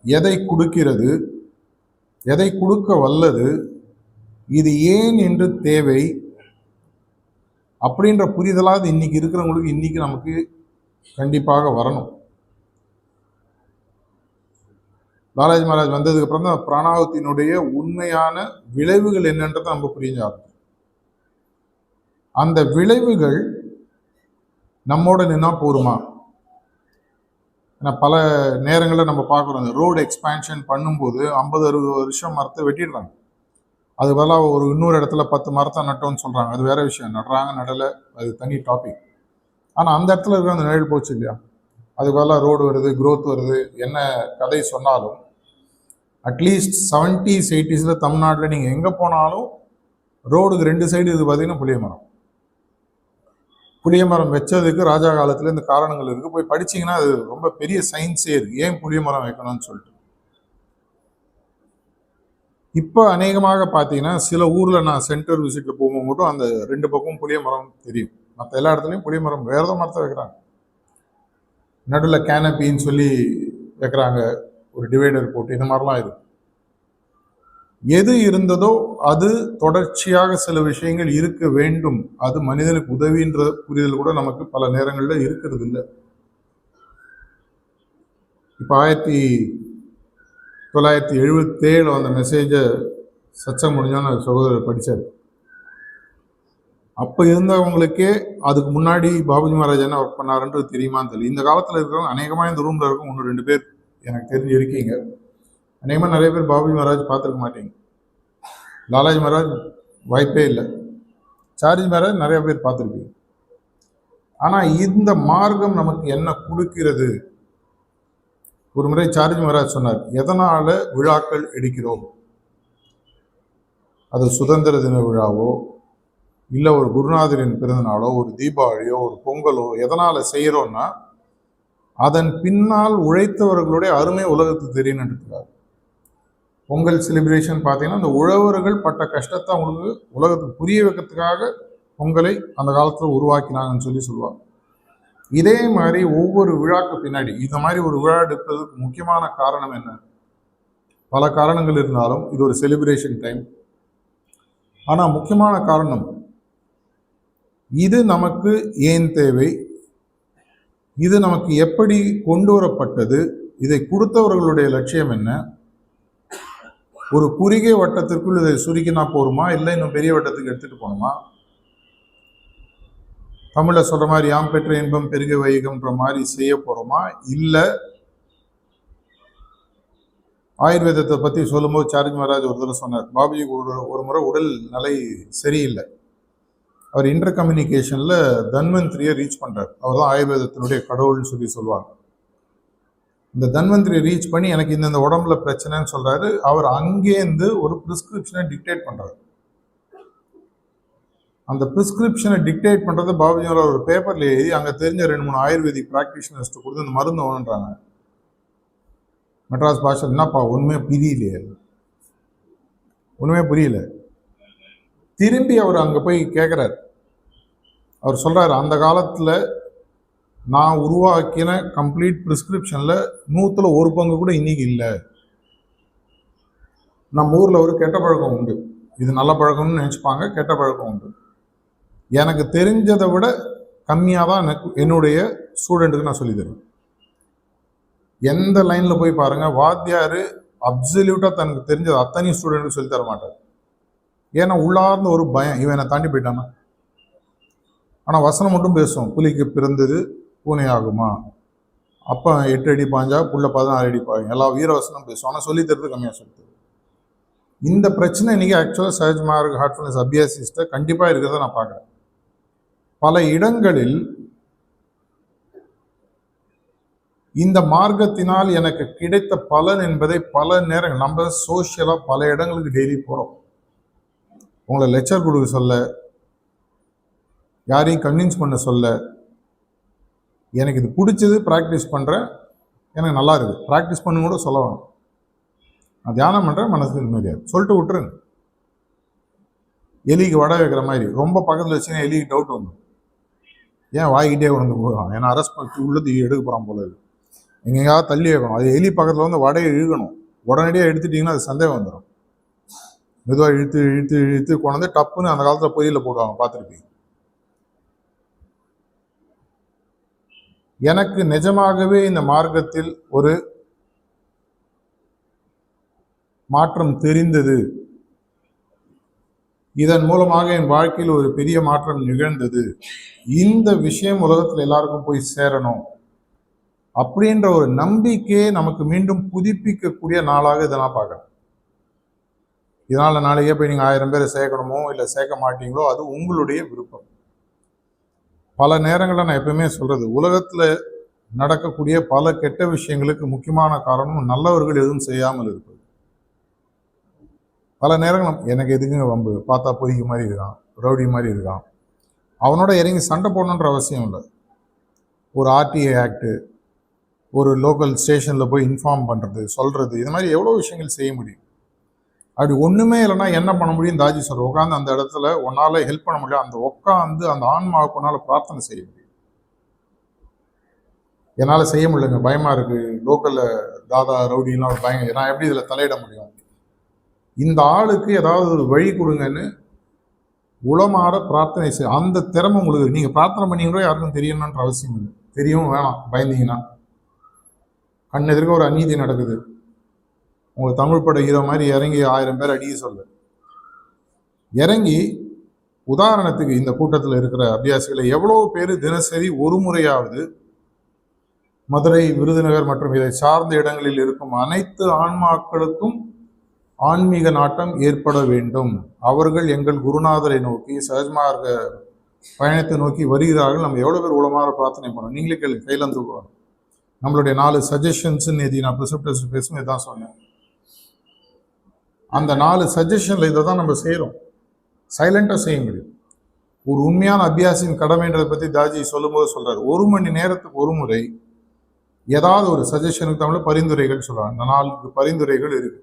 எதை கொடுக்கிறது, எதை கொடுக்க வல்லது, இது ஏன் என்று தேவை அப்படின்ற புரிதலாவது இன்னைக்கு இருக்கிறவங்களுக்கு இன்னைக்கு நமக்கு கண்டிப்பாக வரணும். லாலாஜி மகாராஜ் வந்ததுக்கு அப்புறம் தான் பிராணாவத்தினுடைய உண்மையான விளைவுகள் என்னன்றதை நம்ம புரிஞ்சாகும். அந்த விளைவுகள் நம்மோட நின்னா போருமா? ஏன்னா பல நேரங்களில் நம்ம பார்க்குறோம், அந்த ரோடு எக்ஸ்பேன்ஷன் பண்ணும்போது 50-60 வருஷம் மரத்தை வெட்டிடுறாங்க. அது பதிலாக ஒரு இன்னொரு இடத்துல 10 மரத்தை நட்டோன்னு சொல்கிறாங்க. அது வேற விஷயம், நடுறாங்க நடலை, அது தனி டாபிக். ஆனால் அந்த இடத்துல இருக்கிற அந்த நிழல் போச்சு இல்லையா? அது பதிலாக ரோடு வருது, க்ரோத் வருது, என்ன கதை சொன்னாலும் அட்லீஸ்ட் 70s 80s தமிழ்நாட்டில் நீங்கள் எங்கே போனாலும் ரோடுக்கு 2 சைடு இது பார்த்தீங்கன்னா புளிய மரம். புளிய மரம் வச்சதுக்கு ராஜா காலத்தில் இந்த காரணங்கள் இருக்குது. போய் படிச்சிங்கன்னா அது ரொம்ப பெரிய சயின்ஸே இருக்குது, ஏன் புளிய மரம் வைக்கணும்னு சொல்லிட்டு. இப்போ அநேகமாக பார்த்தீங்கன்னா சில ஊரில் நான் சென்டர் விசிட்டில் போகும்போது மட்டும் அந்த 2 பக்கமும் புளிய மரம் தெரியும். மற்ற எல்லா இடத்துலையும் புளிய மரம் வேற மரத்தை வைக்கிறாங்க. நடுவில் கேனப்பின்னு சொல்லி வைக்கிறாங்க, ஒரு டிவைடர் போட்டு, இந்த மாதிரிலாம் இருக்கு. எது இருந்ததோ அது தொடர்ச்சியாக சில விஷயங்கள் இருக்க வேண்டும். அது மனிதனுக்கு உதவின்ற புரிதல் கூட நமக்கு பல நேரங்களில் இருக்கிறது இல்லை. இப்போ 1977 அந்த மெசேஜை சச்சம் முடிஞ்சோன்னு சகோதரர் படித்தார். அப்போ இருந்தவங்களுக்கே அதுக்கு முன்னாடி பாபுஜி மகாராஜ் என்ன ஒர்க் பண்ணாருன்றது தெரியுமான்னு தெரியல. இந்த காலத்தில் இருக்கிறவங்க அநேகமாக இந்த ரூமில் இருக்கும் 1-2 பேர் எனக்கு தெரிஞ்சு இருக்கீங்க. அநேகமாக நிறைய பேர் பாபுஜி மகாராஜ் பார்த்துருக்க மாட்டீங்க. லாலாஜி மகாராஜ் வாய்ப்பே இல்லை. சாரிஜி மகாராஜ் நிறைய பேர் பார்த்துருப்பீங்க. ஆனால் இந்த மார்க்கம் நமக்கு என்ன கொடுக்கிறது? ஒரு முறை சாரிஜி மகாராஜ் சொன்னார், எதனால விழாக்கள் எடுக்கிறோம்? அது சுதந்திர தின விழாவோ, இல்லை ஒரு குருநாதரின் பிறந்தநாளோ, ஒரு தீபாவளியோ, ஒரு பொங்கலோ எதனால செய்கிறோம்னா அதன் பின்னால் உழைத்தவர்களுடைய அருமை உலகத்துக்கு தெரியணுன்றதுக்காக. பொங்கல் செலிப்ரேஷன் பார்த்தீங்கன்னா அந்த உழவர்கள் பட்ட கஷ்டத்தை அவங்களுக்கு உலகத்துக்கு புரிய வைக்கிறதுக்காக பொங்கலை அந்த காலத்தில் உருவாக்கினாங்கன்னு சொல்லி சொல்லுவாங்க. இதே மாதிரி ஒவ்வொரு விழாக்கு பின்னாடி இந்த மாதிரி ஒரு விழா எடுப்பதற்கு முக்கியமான காரணம் என்ன? பல காரணங்கள் இருந்தாலும் இது ஒரு செலிப்ரேஷன் டைம். ஆனால் முக்கியமான காரணம், இது நமக்கு ஏன் தேவை, இது நமக்கு எப்படி கொண்டு வரப்பட்டது, இதை கொடுத்தவர்களுடைய லட்சியம் என்ன, ஒரு குறுகிய வட்டத்திற்குள் இதை சுருக்கினா போருமா, இல்லை இன்னும் பெரிய வட்டத்துக்கு எடுத்துட்டு போகணுமா? தமிழில் சொல்ற மாதிரி யாம் பெற்ற இன்பம் பெருக வைகம்ன்ற மாதிரி செய்ய போறோமா? இல்லை ஆயுர்வேதத்தை பற்றி சொல்லும்போது சாரிஜி மகாராஜ் ஒரு தடவை சொன்னார், பாபுஜி ஒரு முறை உடல் நிலை சரியில்லை. அவர் இன்டர் கம்யூனிகேஷனில் தன்வந்திரியை ரீச் பண்ணுறார். அவர் தான் ஆயுர்வேதத்தினுடைய கடவுள்னு சொல்லி சொல்லுவாங்க. இந்த தன்வந்திரியை ரீச் பண்ணி எனக்கு இந்த உடம்புல பிரச்சனைன்னு சொல்கிறாரு. அவர் அங்கேருந்து ஒரு ப்ரிஸ்கிரிப்ஷனை டிக்டேட் பண்ணுறாரு. அந்த ப்ரிஸ்கிரிப்ஷனை டிக்டேட் பண்ணுறது பாபுஜியோட ஒரு பேப்பரில் எழுதி அங்கே தெரிஞ்ச 2-3 ஆயுர்வேதிக் ப்ராக்டிஷனர்ஸ்ட்டு கொடுத்து இந்த மருந்து ஒன்றுன்றாங்க. மெட்ராஸ் பாஷை என்னப்பா ஒன்றுமே புரியலையே, ஒன்றுமே புரியல. திரும்பி அவர் அங்கே போய் கேட்குறாரு. அவர் சொல்கிறாரு, அந்த காலத்தில் நான் உருவாக்கின கம்ப்ளீட் ப்ரிஸ்கிரிப்ஷனில் 100ல் 1 பங்கு கூட இன்னைக்கு இல்லை. நம்ம ஊரில் ஒரு கெட்ட பழக்கம் உண்டு, இது நல்ல பழக்கம்னு நினச்சிப்பாங்க, கெட்ட பழக்கம் உண்டு. எனக்கு தெரிஞ்சதை விட கம்மியாக தான் என்னுடைய ஸ்டூடெண்ட்டுக்கு நான் சொல்லி தருவேன். எந்த லைனில் போய் பாருங்கள், வாத்தியார் அப்சல்யூட்டாக தனக்கு தெரிஞ்சது அத்தனையும் ஸ்டூடெண்ட்டுக்கு சொல்லி தர மாட்டார். ஏன்னா உள்ளார்ந்த ஒரு பயம், இவன் என்னை தாண்டி போயிட்டானா. ஆனால் வசனம் மட்டும் பேசுவோம், புலிக்கு பிறந்தது பூனை ஆகுமா, அப்போ 8 அடி பாஞ்சா புள்ள 16 அடி பாயும், எல்லா வீர வசனம் பேசுவோம். ஆனால் சொல்லி தருது கம்மியாக சொல்லி தருது. இந்த பிரச்சனை இன்னைக்கு ஆக்சுவலாக சஹஜ் மார்க் ஹார்ட்ஃபுல்னஸ் அபியாசிஸ்ட்டை கண்டிப்பாக இருக்கிறத நான் பார்க்குறேன். பல இடங்களில் இந்த மார்க்கத்தினால் எனக்கு கிடைத்த பலன் என்பதை பல நேரங்கள் நம்ம சோஷியலாக பல இடங்களுக்கு டெய்லி போகிறோம். உங்களை லெக்சர் கொடுக்க சொல்ல, யாரையும் கன்வின்ஸ் பண்ண சொல்ல, எனக்கு இது பிடிச்சது, ப்ராக்டிஸ் பண்ணுறேன், எனக்கு நல்லா இருக்குது, ப்ராக்டிஸ் பண்ணு கூட சொல்ல வேணும். நான் தியானம் பண்ணுறேன், மனசுக்கு நிம்மதியாக சொல்லிட்டு விட்டுருங்க. எலிக்கு வடை வைக்கிற மாதிரி ரொம்ப பக்கத்தில் வச்சுன்னா எலிக்கு டவுட் வந்துடும். ஏன் வாய்கிட்டே கொண்டு போகலாம், ஏன்னா அரெஸ்ட் பண்ணி உள்ளது எடுக்க போகிறான் போல இருக்கு, எங்கேயாவது தள்ளி வைக்கணும். அது எலி பக்கத்தில் வந்து வடையை இழுக்கணும். உடனடியாக எடுத்துட்டிங்கன்னா அது சந்தேகம் வந்துடும். மெதுவாக இழுத்து இழுத்து இழுத்து கொண்டு வந்து டப்புன்னு அந்த காலத்தில் பொரியலில் போடுவாங்க, பார்த்துருப்பீங்க. எனக்கு நிஜமாகவே இந்த மார்க்கத்தில் ஒரு மாற்றம் தெரிந்தது. இதன் மூலமாக என் வாழ்க்கையில் ஒரு பெரிய மாற்றம் நிகழ்ந்தது. இந்த விஷயம் உலகத்தில் எல்லாருக்கும் போய் சேரணும் அப்படின்ற ஒரு நம்பிக்கையை நமக்கு மீண்டும் புதுப்பிக்கக்கூடிய நாளாக இதை நான் பார்க்குறேன். இதனால் நாளைக்கே போய் நீங்கள் 1000 பேரை சேர்க்கணுமோ இல்லை சேர்க்க மாட்டீங்களோ அது உங்களுடைய விருப்பம். பல நேரங்களில் நான் எப்பவுமே சொல்கிறது, உலகத்தில் நடக்கக்கூடிய பல கெட்ட விஷயங்களுக்கு முக்கியமான காரணம் நல்லவர்கள் எதுவும் செய்யாமல் இருப்பது. பல நேரங்கள் எனக்கு எதுக்குங்க வம்பு, பார்த்தா பொறிக்க மாதிரி இருக்கான், ரவுடி மாதிரி இருக்கான், அவனோட இறங்கி சண்டை போடணுன்ற அவசியம் இல்லை. ஒரு ஆர்டிஐ ஆக்டு, ஒரு லோக்கல் ஸ்டேஷனில் போய் இன்ஃபார்ம் பண்ணுறது, சொல்கிறது, இது மாதிரி எவ்வளோ விஷயங்கள் செய்ய முடியும். அப்படி ஒன்றுமே இல்லைன்னா என்ன பண்ண முடியும்? தாஜி சொல்கிற, உட்காந்து அந்த இடத்துல உன்னால் ஹெல்ப் பண்ண முடியும், அந்த உட்காந்து அந்த ஆன்மாவுக்கு உன்னால் பிரார்த்தனை செய்ய முடியும். என்னால் செய்ய முடியலைங்க, பயமாக இருக்குது, லோக்கலில் தாதா ரவுடிலாம் ஒரு பயம், நான் எப்படி இதில் தலையிட முடியும்? இந்த ஆளுக்கு ஏதாவது ஒரு வழி கொடுங்கன்னு உளமாற பிரார்த்தனை செய்ய அந்த திறமை உங்களுக்கு. நீங்கள் பிரார்த்தனை பண்ணீங்களோ யாருக்கும் தெரியணுன்ற அவசியம் இல்லை, தெரியவும் வேணாம். பயந்தீங்கன்னா கண் எதிர்க்க ஒரு அநீதி நடக்குது, உங்களுக்கு தமிழ் பட ஹீரோ மாதிரி இறங்கி 1000 பேர் அடிக்க சொல்ல இறங்கி, உதாரணத்துக்கு இந்த கூட்டத்தில் இருக்கிற அபியாசிகளை எவ்வளோ பேர் தினசரி ஒரு முறையாவது மதுரை, விருதுநகர் மற்றும் இதை சார்ந்த இடங்களில் இருக்கும் அனைத்து ஆன்மாக்களுக்கும் ஆன்மீக நாட்டம் ஏற்பட வேண்டும். அவர்கள் எங்கள் குருநாதரை நோக்கி சஹஜ்மார்க்க பயணத்தை நோக்கி வருகிறார்கள். நம்ம எவ்வளோ பேர் உளமாற பிரார்த்தனை பண்ணோம்? நீங்களே கேள்வி, கையில் தூக்குவாங்க. நம்மளுடைய 4 சஜஷன்ஸ் நேற்று நான் ப்ரிசெப்டர்ஸ் பேசும் இதான் சொன்னேன். அந்த 4 சஜஷனில் இதை தான் நம்ம செய்கிறோம். சைலண்டாக செய்ய முடியும். ஒரு உண்மையான அபியாசின் கடமைன்றதை பற்றி தாஜி சொல்லும்போது சொல்கிறார், 1 மணி நேரத்துக்கு ஒரு முறை ஏதாவது ஒரு சஜஷனுக்கு தமிழில் பரிந்துரைகள் சொல்கிறாங்க. அந்த 4 பரிந்துரைகள் இருக்குது.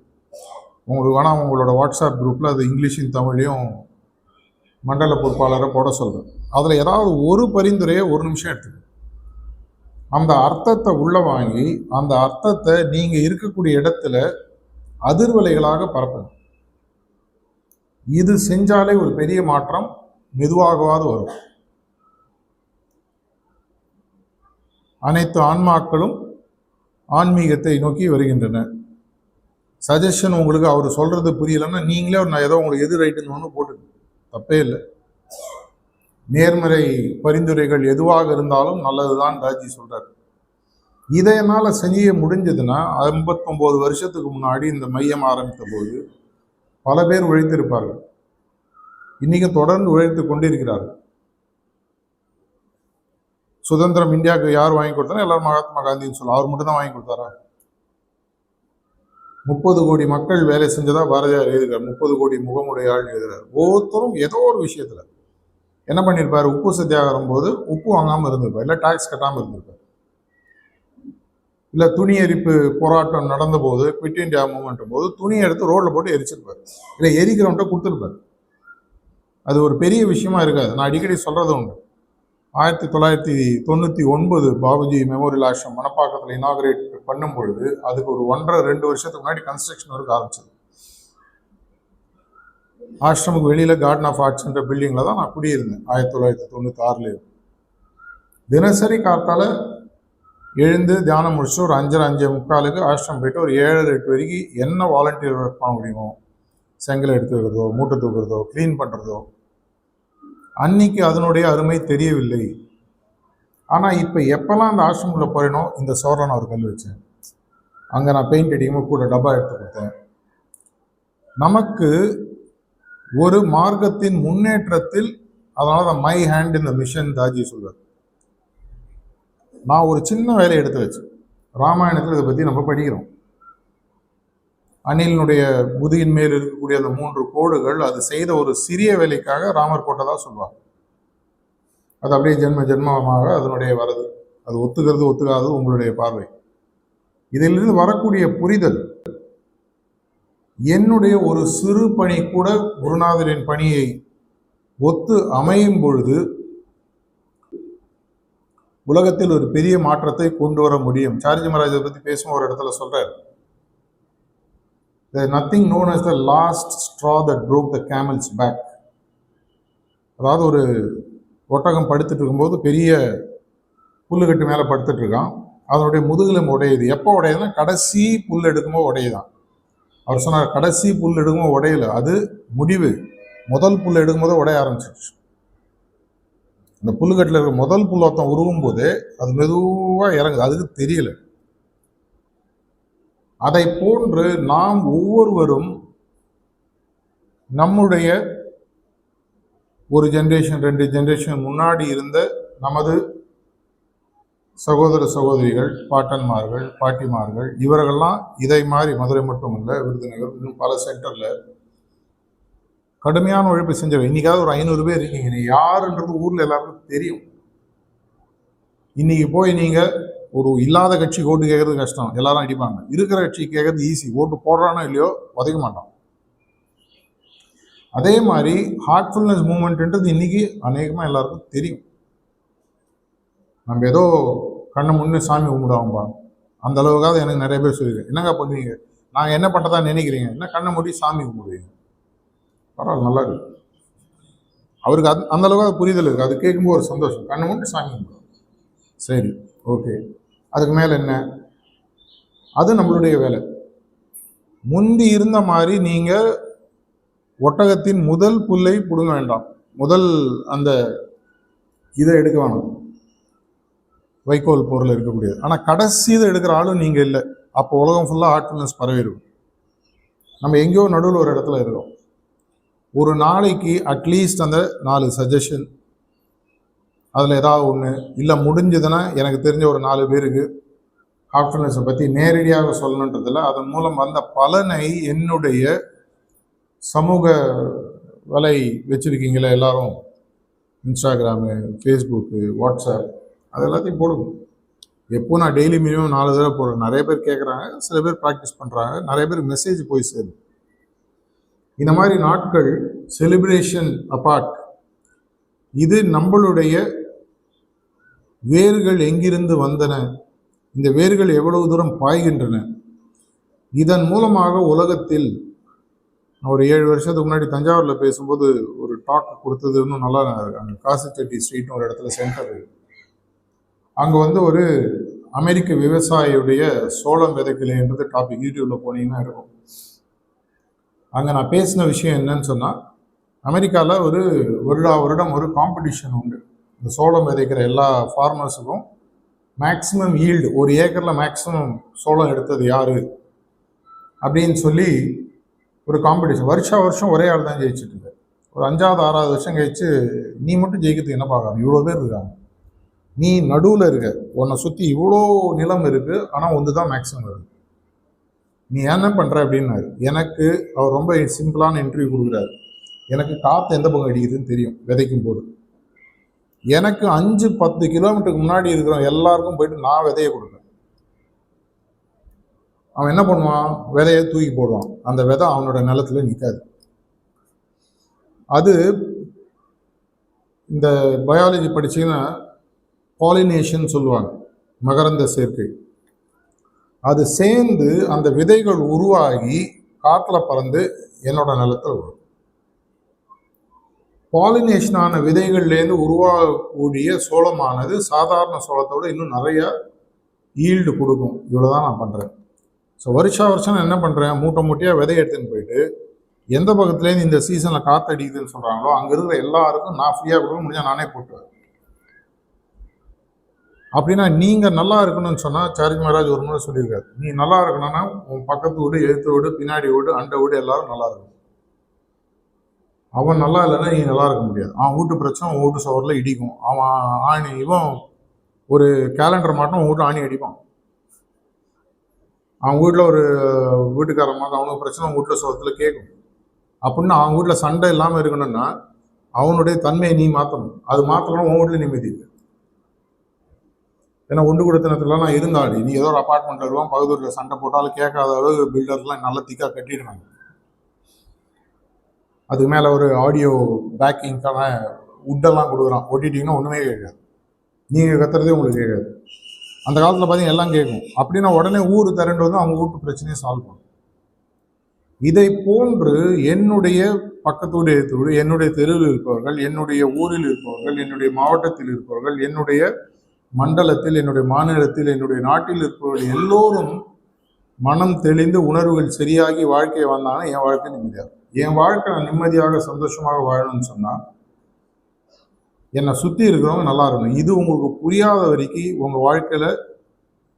உங்களுக்கு வேணால் உங்களோட வாட்ஸ்அப் குரூப்பில் அது இங்கிலீஷும் தமிழையும் மண்டல பொறுப்பாளரை போட சொல்கிறேன். அதில் ஏதாவது ஒரு பரிந்துரையை 1 நிமிஷம் எடுத்துக்கணும். அந்த அர்த்தத்தை உள்ளே வாங்கி அந்த அர்த்தத்தை நீங்கள் இருக்கக்கூடிய இடத்துல அதிர்வலைகளாக பரப்பணும். இது செஞ்சாலே ஒரு பெரிய மாற்றம் மெதுவாகவாது வரும். அனைத்து ஆன்மாக்களும் ஆன்மீகத்தை நோக்கி வருகின்றன. சஜஷன் உங்களுக்கு அவர் சொல்றது புரியலன்னா நீங்களே நான் ஏதோ உங்களுக்கு எது ரைட்டுன்னு ஒன்று போட்டு, தப்பே இல்லை. நேர்மறை பரிந்துரைகள் எதுவாக இருந்தாலும் நல்லதுதான் தாஜி சொல்றாரு. இதை என்னால் செய்ய முடிஞ்சதுன்னா 59 வருஷத்துக்கு முன்னாடி இந்த மையம் ஆரம்பித்த போது பல பேர் உழைத்திருப்பார்கள். இன்னைக்கு தொடர்ந்து உழைத்து கொண்டிருக்கிறார்கள். சுதந்திரம் இந்தியாவுக்கு யார் வாங்கி கொடுத்தாரோ எல்லாரும் மகாத்மா காந்தின்னு சொல்ல, அவர் மட்டும் தான் வாங்கி கொடுத்தாரா? 30 கோடி மக்கள் வேலை செஞ்சதா பாரதியார் எழுதுகிறார். 30 கோடி முகமுடைய ஆள் எழுதுகிறார். ஒவ்வொருத்தரும் ஏதோ ஒரு விஷயத்துல என்ன பண்ணியிருப்பாரு? உப்பு சத்தியாகிறம் போது உப்பு வாங்காமல் இருந்திருப்பார், இல்லை டாக்ஸ் கட்டாமல் இருந்திருப்பார், இல்லை துணி எரிப்பு போராட்டம் நடந்த போது குவிட் இந்தியா மூவ்மெண்ட் போது துணியை எடுத்து ரோட்ல போட்டு எரிச்சிருப்பார், இல்லை எரிக்கிறவன்ட்ட கொடுத்துருப்பார். அது ஒரு பெரிய விஷயமா இருக்காது. நான் அடிக்கடி சொல்றது உண்டு. 1999 பாபுஜி மெமோரியல் ஆஷ்ரம் மணப்பாக்கத்தில் இனாகரேட் பண்ணும் பொழுது அதுக்கு ஒரு 1.5-2 வருஷத்துக்கு முன்னாடி கன்ஸ்ட்ரக்ஷன் ஒர்க் ஆரம்பிச்சது. ஆஷ்ரமுக்கு வெளியில கார்டன் ஆஃப் ஆர்ட்ஸ்ன்ற பில்டிங்ல தான் நான் குடியிருந்தேன் 1996. தினசரி காத்தால எழுந்து தியானம் முடிச்சு ஒரு 5:45 ஆஷ்ரம் போயிட்டு ஒரு 7-8 வரைக்கும் என்ன வாலண்டியர் ஒர்க் பண்ண முடியுமோ, செங்கல் எடுத்து வைக்கிறதோ, மூட்டை தூக்குறதோ, கிளீன் பண்ணுறதோ, அன்னைக்கு அதனுடைய அருமை தெரியவில்லை. ஆனால் இப்போ எப்போல்லாம் அந்த ஆசிரமில் போயினோ இந்த சோழ நான் ஒரு கல் வச்சேன், அங்கே நான் பெயிண்ட் அடிக்கும்போது கூட டப்பா எடுத்து கொடுத்தேன். நமக்கு ஒரு மார்க்கத்தின் முன்னேற்றத்தில், அதனால தான் மை ஹேண்ட் இந்த மிஷன் தாஜி சொல்வார். நான் ஒரு சின்ன வேலையை எடுத்து வச்சேன். ராமாயணத்தில் இதை பற்றி நம்ம படிக்கிறோம். அணிலினுடைய முதுகின் மேல் இருக்கக்கூடிய அந்த 3 கோடுகள் அது செய்த ஒரு சிறிய வேலைக்காக ராமர் போட்டதா சொல்லுவாங்க. அது அப்படியே ஜென்ம ஜென்மமாக அதனுடைய வருது. அது ஒத்துக்கிறது ஒத்துக்காதது உங்களுடைய பார்வை. இதிலிருந்து வரக்கூடிய புரிதல், என்னுடைய ஒரு சிறு பணி கூட குருநாதரின் பணியை ஒத்து அமையும் பொழுது உலகத்தில் ஒரு பெரிய மாற்றத்தை கொண்டு வர முடியும். சார்ஜி மகாராஜை பத்தி பேசும் ஒரு இடத்துல சொல்றாரு, there is nothing known as the last straw that broke the camel's back. அதாவது ஒரு ஒட்டகம் படுத்துட்டு இருக்கும்போது பெரிய புல்லுக்கட்டு மேலே படுத்துட்டு இருக்கான், அதனுடைய முதுகிலும் உடையுது. எப்போ உடையுதுன்னா கடைசி புல் எடுக்கும்போது உடையுதான். அவர் சொன்னார், கடைசி புல் எடுக்கும்போது உடையல, அது முடிவு. முதல் புல் எடுக்கும்போது உடைய ஆரம்பிச்சிருச்சு. இந்த புல்லுக்கட்டில் இருக்க முதல் புல் ஒருத்தன் உருவும் போது அது மெதுவாக இறங்குது, அதுக்கு தெரியல. அதை போன்று நாம் ஒவ்வொருவரும் நம்முடைய ஒரு ஜென்ரேஷன் 2 ஜென்ரேஷன் முன்னாடி இருந்த நமது சகோதர சகோதரிகள், பாட்டன்மார்கள், பாட்டிமார்கள், இவர்கள்லாம் இதை மாதிரி மதுரை மட்டும் இல்லை, விருதுநகர் இன்னும் பல சென்டர்ல கடுமையான உழைப்பு செஞ்சவர். இன்னைக்காவது ஒரு 500 பேர் இருக்கீங்க. நீ யாருன்றது ஊர்ல எல்லாருக்கும் தெரியும். இன்னைக்கு போய் நீங்க ஒரு இல்லாத கட்சி ஓட்டு கேட்கறது கஷ்டம், எல்லாரும் அடிப்பாங்க. இருக்கிற கட்சி கேட்கறது ஈஸி, ஓட்டு போடுறானோ இல்லையோ உதைக்க மாட்டான். அதே மாதிரி ஹார்ட்ஃபுல்னஸ் மூமெண்ட்ன்றது இன்னைக்கு அநேகமாக எல்லாருக்கும் தெரியும். நம்ம ஏதோ கண்ணை முன்னே சாமி கும்பிடுவாங்கப்பா, அந்த அளவுக்காக எனக்கு நிறைய பேர் சொல்லியிருக்கேன். என்னங்க பண்ணுவீங்க, நாங்கள் என்ன பண்ணுறதா நினைக்கிறீங்க, என்ன கண்ணை மூடி சாமி கும்பிடுவீங்க, பரவாயில்ல, நல்லா இருக்கு. அவருக்கு அந்த அளவுக்கு புரிதல் இருக்குது. அது கேட்கும்போது ஒரு சந்தோஷம். கண்ணை மூடி சாமி கும்பிடுவோம், சரி ஓகே, அதுக்கு மேலே என்ன, அது நம்மளுடைய வேலை. முந்தி இருந்த மாதிரி நீங்கள் ஒட்டகத்தின் முதல் புல்லை பிடுங்க வேண்டாம், முதல் அந்த இதை எடுக்க வேணாம், வைக்கோல் பொருள் இருக்கக்கூடியது. ஆனால் கடைசி இதை எடுக்கிற ஆளும் நீங்கள் இல்லை. அப்போ உலகம் ஃபுல்லாக ஹார்ட்ஃபுல்னஸ் பரவிடும். நம்ம எங்கேயோ நடுவில் ஒரு இடத்துல இருக்கோம். ஒரு நாளைக்கு அட்லீஸ்ட் அந்த 4 சஜஷன், அதில் ஏதாவது ஒன்று இல்லை, முடிஞ்சதுன்னா எனக்கு தெரிஞ்ச ஒரு 4 பேருக்கு ஹார்ட்ஃபுல்னஸை பற்றி நேரடியாக சொல்லணுன்றதில்ல, அதன் மூலம் வந்த பலனை என்னுடைய சமூக வலை வச்சுருக்கீங்களே எல்லாரும், இன்ஸ்டாகிராமு, ஃபேஸ்புக்கு, வாட்ஸ்அப், அது எல்லாத்தையும் போடுங்க. எப்போ நான் டெய்லி மினிமம் 4 தடவை போடுறேன். நிறைய பேர் கேட்குறாங்க, சில பேர் ப்ராக்டிஸ் பண்ணுறாங்க, நிறைய பேர் மெசேஜ் போய் சேரும். இந்த மாதிரி நாட்கள் செலிப்ரேஷன் அப்பார்ட், இது நம்மளுடைய வேர்கள் எங்கிருந்து வந்தன, இந்த வேர்கள் எவ்வளவு தூரம் பாய்கின்றன, இதன் மூலமாக உலகத்தில் ஒரு 7 வருஷத்துக்கு முன்னாடி தஞ்சாவூரில் பேசும்போது ஒரு டாக் கொடுத்தது இன்னும் நல்லா. அங்கே காசிச்செட்டி ஸ்ட்ரீட்னு ஒரு இடத்துல சென்டர், அங்கே ஒரு அமெரிக்க விவசாயியுடைய சோளம் விதைக்கலைன்றது டாபிக் யூடியூப்பில் போனீங்கன்னா இருக்கும். அங்கே நான் பேசின விஷயம் என்னன்னு சொன்னால், அமெரிக்காவில் ஒரு வருடம் ஒரு காம்படிஷன் உண்டு. இந்த சோளம் விதைக்கிற எல்லா ஃபார்மர்ஸுக்கும் மேக்ஸிமம் ஈல்டு, ஒரு ஏக்கரில் மேக்ஸிமம் சோளம் எடுத்தது யார் அப்படின்னு சொல்லி ஒரு காம்படிஷன். வருஷம் ஒரே ஆள் தான் ஜெயிச்சுட்டு இருக்காரு. ஒரு 5வது 6வது வருஷம் கழிச்சு, நீ மட்டும் ஜெயிக்கிறதுக்கு என்ன பார்க்கணும், இவ்வளோ பேர் இருக்காங்க, நீ நடுவில் இருக்க, உன்னை சுற்றி இவ்வளோ நிலம் இருக்குது, ஆனால் ஒன்று தான் மேக்ஸிமம் இருக்குது, நீ என்ன பண்ணுற அப்படின்னாரு. எனக்கு அவர் ரொம்ப சிம்பிளான இன்டர்வியூ கொடுக்குறாரு. எனக்கு காற்று எந்த பக்கம் அடிக்குதுன்னு தெரியும் விதைக்கும் போது. எனக்கு 5-10 கிலோமீட்டருக்கு முன்னாடி இருக்கிறவங்க எல்லாருக்கும் போயிட்டு நான் விதையை கொடுப்பேன். அவன் என்ன பண்ணுவான், விதையை தூக்கி போடுவான், அந்த விதை அவனோட நிலத்துல நிற்காது. அது இந்த பயாலஜி படிச்சீங்கன்னா பாலினேஷன் சொல்லுவாங்க, மகரந்த சேர்க்கை. அது சேர்ந்து அந்த விதைகள் உருவாகி காற்றுல பறந்து என்னோட நிலத்தில் வரும். பாலினேஷனான விதைகள்லேருந்து உருவாகக்கூடிய சோளமானது சாதாரண சோளத்தோட இன்னும் நிறைய ஈல்டு கொடுக்கும். இவ்வளோதான் நான் பண்ணுறேன். ஸோ வருஷம் நான் என்ன பண்ணுறேன், மூட்டையாக விதை எடுத்துன்னு போயிட்டு எந்த பக்கத்துலேருந்து இந்த சீசனில் காற்று அடிக்குதுன்னு சொல்கிறாங்களோ அங்கே இருக்கிற எல்லாருக்கும் நான் ஃப்ரீயாக கொடுக்க முடிஞ்சால் நானே போட்டுவேன். அப்படின்னா நீங்கள் நல்லா இருக்கணும்னு சொன்னால், சார்ஜி மகாராஜ் ஒரு முறை சொல்லியிருக்காரு, நீ நல்லா இருக்கணும்னா உன் பக்கத்து வீடு, எழுத்து வீடு, பின்னாடி வீடு, அண்டை வீடு எல்லாரும் நல்லா இருக்கணும். அவன் நல்லா இல்லைன்னா நீ நல்லா இருக்க முடியாது. அவன் வீட்டு பிரச்சனை உன் வீட்டு சவரில் இடிக்கும். அவன் இவன் ஒரு கேலண்டர் மாட்டும் உன் வீட்டு ஆணி அடிப்பான். அவங்க வீட்டில் ஒரு வீட்டுக்காரமாக அவனுக்கு பிரச்சனை அவங்க வீட்டில் சுகத்தில் கேட்கும். அப்படின்னா அவங்க வீட்டில் சண்டை இல்லாமல் இருக்கணும்னா அவனுடைய தன்மையை நீ மாற்றணும். அது மாற்றணும் உன் வீட்டில் நிம்மதி இல்லை. ஏன்னா ஒன்று கொடுத்தனத்துலாம் நான் இருந்தாடி நீ ஏதோ ஒரு அப்பார்ட்மெண்ட்டில் வருவான், பகுதியில் சண்டை போட்டாலும் கேட்காத அளவு பில்டர்லாம் நல்லா திக்காக கட்டிடுறாங்க. அதுக்கு மேலே ஒரு ஆடியோ பேக்கிங்கான உட்டெல்லாம் கொடுக்குறான். ஒட்டிட்டிங்கன்னா ஒன்றுமே கேட்காது, நீங்கள் கத்துறதே உங்களுக்கு கேட்காது. அந்த காலத்தில் பார்த்தீங்கன்னா எல்லாம் கேட்கும். அப்படின்னா உடனே ஊர் திரண்டு வந்து அவங்க வீட்டு பிரச்சனையை சால்வ் பண்ணும். இதை போன்று என்னுடைய பக்கத்துடைய என்னுடைய தெருவில் இருப்பவர்கள், என்னுடைய ஊரில் இருப்பவர்கள், என்னுடைய மாவட்டத்தில் இருப்பவர்கள், என்னுடைய மண்டலத்தில், என்னுடைய மாநிலத்தில், என்னுடைய நாட்டில் இருப்பவர்கள் எல்லோரும் மனம் தெளிந்து உணர்வுகள் சரியாகி வாழ்க்கையை வந்தாங்கன்னா என் வாழ்க்கை நிம்மதியாகும். என் வாழ்க்கை நான் நிம்மதியாக சந்தோஷமாக வாழணும்னு சொன்னால் என்னை சுற்றி இருக்கிறவங்க நல்லா இருக்கணும். இது உங்களுக்கு புரியாத வரைக்கும் உங்கள் வாழ்க்கையில்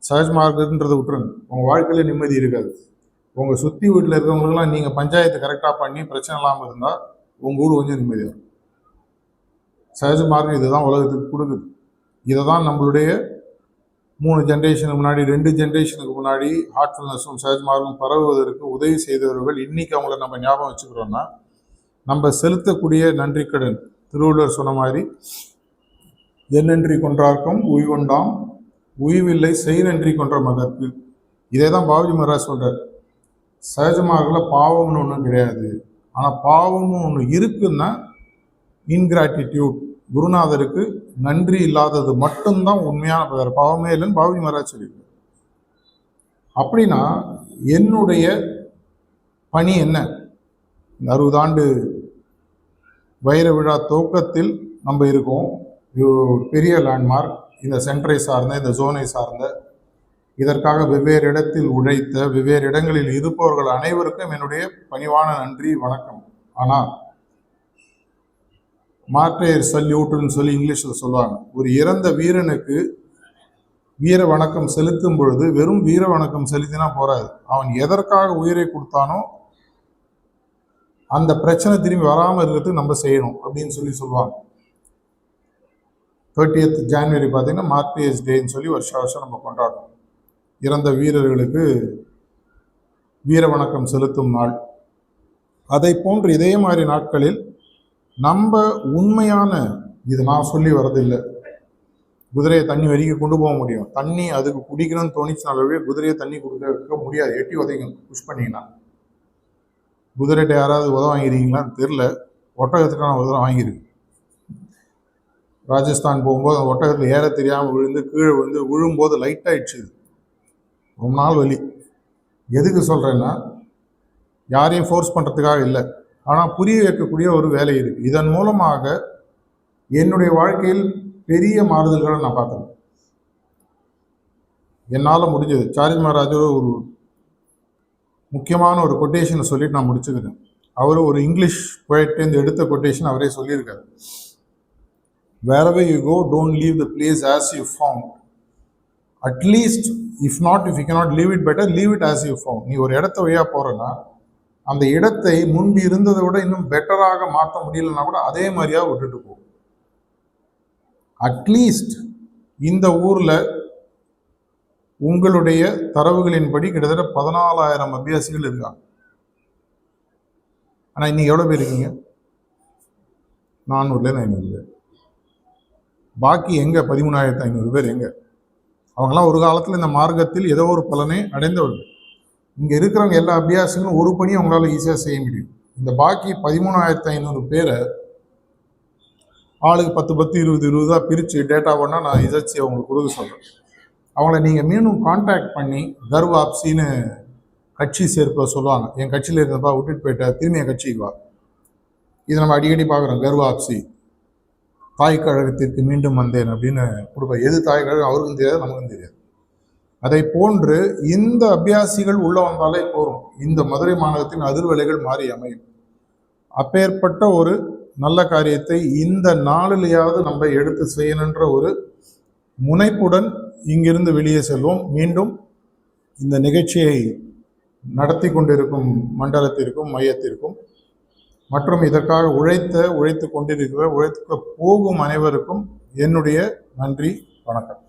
சகஜ மார்க்கன்றதை விட்டுருங்க, உங்கள் வாழ்க்கையில் நிம்மதி இருக்காது. உங்கள் சுற்றி வீட்டில் இருக்கிறவங்களுக்குலாம் நீங்கள் பஞ்சாயத்து கரெக்டாக பண்ணி பிரச்சனை இல்லாமல் இருந்தால் உங்கள் வீடு கொஞ்சம் நிம்மதியாகும். சகஜ மார்க்கம் இதுதான் உலகத்துக்கு கொடுக்குது. இதை தான் நம்மளுடைய 3 ஜென்ரேஷனுக்கு முன்னாடி 2 ஜென்ரேஷனுக்கு முன்னாடி ஹார்ட்ஃபுல்னஸும் சகஜ மார்க்கம் பரவுவதற்கு உதவி செய்தவர்கள் இன்னைக்கு அவங்கள நம்ம ஞாபகம் வச்சுக்கிறோன்னா நம்ம செலுத்தக்கூடிய நன்றி கடன். திருவள்ளுவர் சொன்ன மாதிரி எந்நன்றி கொன்றார்க்கும் உய்வொண்டாம், உய்வில்லை செய் நன்றி கொன்ற மகற்கு. இதே தான் பாபுஜி மகாராஜ் சொல்கிறார். சகஜமாக பாவம்னு ஒன்றும் கிடையாது, ஆனால் பாவமும் ஒன்று இருக்குன்னா இன்கிராட்டிடியூட், குருநாதருக்கு நன்றி இல்லாதது மட்டும்தான் உண்மையான பெயர், பாவமே இல்லைன்னு பாபுஜி மகாராஜ் சொல்லியிருக்கார். அப்படின்னா என்னுடைய பணி என்ன? 60 ஆண்டு வைர விழா துவக்கத்தில் நம்ம இருக்கோம். இது ஒரு பெரிய லேண்ட்மார்க். இந்த சென்டரை சார்ந்த, இந்த ஜோனை சார்ந்த, இதற்காக வெவ்வேறு இடத்தில் உழைத்த, வெவ்வேறு இடங்களில் இருப்பவர்கள் அனைவருக்கும் என்னுடைய பணிவான நன்றி, வணக்கம். ஆனால் மார்டையர் சல்யூட்டுன்னு சொல்லி இங்கிலீஷில் சொல்லுவாங்க. ஒரு இறந்த வீரனுக்கு வீர வணக்கம் செலுத்தும் பொழுது வெறும் வீர வணக்கம் செலுத்தினா போறாது, அவன் எதற்காக உயிரை கொடுத்தானோ அந்த பிரச்சனை திரும்பி வராமல் இருக்கிறதுக்கு நம்ம செய்யணும் அப்படின்னு சொல்லுவாங்க. 30th ஜான்வரி பார்த்தீங்கன்னா மார்டையர்ஸ் டேன்னு சொல்லி வருஷம் நம்ம கொண்டாடுறோம். இறந்த வீரர்களுக்கு வீர வணக்கம் செலுத்தும் நாள். அதை போன்று இதே மாதிரி நாட்களில் நம்ம உண்மையான, இது நான் சொல்லி வரதில்லை, குதிரையை தண்ணி வரைக்கும் கொண்டு போக முடியும். தண்ணி அதுக்கு குடிக்கணும்னு தோணிச்சுனாலே குதிரையை தண்ணி கொடுக்க வைக்க முடியாது, எட்டி உதைங்க புஷ் பண்ணிங்கன்னா. குதிரைகிட்ட யாராவது உதவ வாங்கிருக்கீங்களான்னு தெரில, ஒட்டகத்துக்கு நான் உதவ வாங்கியிருக்கு. ராஜஸ்தான் போகும்போது அந்த ஒட்டகத்தில் ஏற தெரியாமல் விழுந்து கீழே விழுந்து விழும்போது லைட் ஆயிடுச்சு. ரொம்ப நாள் வலி. எதுக்கு சொல்கிறேன்னா யாரையும் ஃபோர்ஸ் பண்ணுறதுக்காக இல்லை, ஆனால் புரிய வைக்கக்கூடிய ஒரு வேலை இருக்குது. இதன் மூலமாக என்னுடைய வாழ்க்கையில் பெரிய மாறுதல்களை நான் பார்த்தேன். என்னால் முடிஞ்சது. சார்ஜி மகாராஜோட ஒரு முக்கியமான ஒரு கொட்டேஷனை சொல்லிட்டு நான் முடிச்சுக்கிறேன். அவர் ஒரு இங்கிலீஷ் போயிட்டேருந்து எடுத்த கொட்டேஷன் அவரே சொல்லியிருக்காரு. Wherever you go, don't leave the place as you found. At least, if you cannot leave it better, leave it as you found. நீ ஒரு இடத்த வழியாக போகிறேன்னா அந்த இடத்தை முன்பு இருந்ததை விட இன்னும் பெட்டராக மாற்ற முடியலன்னா கூட அதே மாதிரியா விட்டுட்டு போ. அட்லீஸ்ட் இந்த ஊரில் உங்களுடைய தரவுகளின்படி கிட்டத்தட்ட 14,000 அபியாசிகள் இருக்காங்க. ஆனால் இன்னைக்கு எவ்வளோ பேர் இருக்கீங்க? 400-500 பேர். பாக்கி எங்கே? 13,500 பேர் எங்கே? அவங்களாம் ஒரு காலத்தில் இந்த மார்க்கத்தில் ஏதோ ஒரு பலனை அடைந்தவர்கள். இங்கே இருக்கிறவங்க எல்லா அபியாசங்களும் ஒரு பணியும் அவங்களால ஈஸியாக செய்ய முடியும். இந்த பாக்கி 13,500 பேரை ஆளுக்கு 10 20 பிரித்து டேட்டா ஒன்றா நான் இசைச்சி அவங்களுக்கு கொடுக்க சொல்கிறேன். அவங்கள நீங்கள் மீண்டும் கான்டாக்ட் பண்ணி கர்வ் ஆப்சின்னு கட்சி சேர்ப்ப சொல்லுவாங்க. என் கட்சியில் இருந்தப்பா விட்டுட்டு போயிட்ட, திரும்பி என் கட்சிக்கு வா. இதை நம்ம அடிக்கடி பார்க்குறோம். கர்வ் ஆப்சி, தாய் கழகத்திற்கு மீண்டும் வந்தேன் அப்படின்னு கொடுப்பேன். எது தாய் கழகம் அவருக்கும் தெரியாது, நமக்கும் தெரியாது. அதை போன்று இந்த அபியாசிகள் உள்ள வந்தாலே போகும், இந்த மதுரை மாநகரத்தின் அதிர்வலைகள் மாறி அமையும். அப்பேற்பட்ட ஒரு நல்ல காரியத்தை இந்த நாளிலேயாவது நம்ம எடுத்து செய்யணுன்ற ஒரு முனைப்புடன் இங்கிருந்து வெளியே செல்வோம். மீண்டும் இந்த நிகழ்ச்சியை நடத்தி கொண்டிருக்கும் மண்டலத்திற்கும் மையத்திற்கும் மற்றும் இதற்காக உழைத்து கொண்டிருக்கிற உழைக்க போகும் அனைவருக்கும் என்னுடைய நன்றி, வணக்கம்.